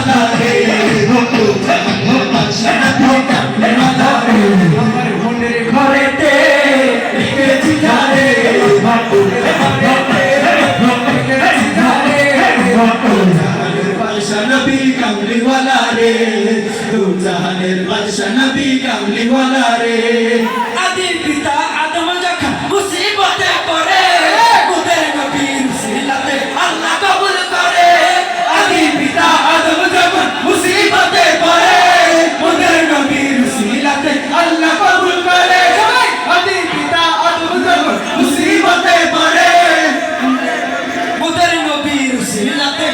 वाला रे दो जहानेर बादशाह नबी कामली वाला रे আমার মনের ঘরেতে লিখেছি যারে মনের ঘরেতে লিখেছি যারে জাহানের বাদশা নবী কামলি वाला রে দু জাহানের বাদশা নবী কামলি वाला রে আদি পিতা আদম যখন মুসিবতে পড়ে মুদের নবীর উসিলাতে আল্লাহ কবুল করে আদি পিতা আদম যখন মুসিবতে পড়ে মুদের নবীর উসিলাতে আল্লাহ কবুল করে আদি পিতা আদম যখন মুসিবতে পড়ে মুদের নবীর উসিলাতে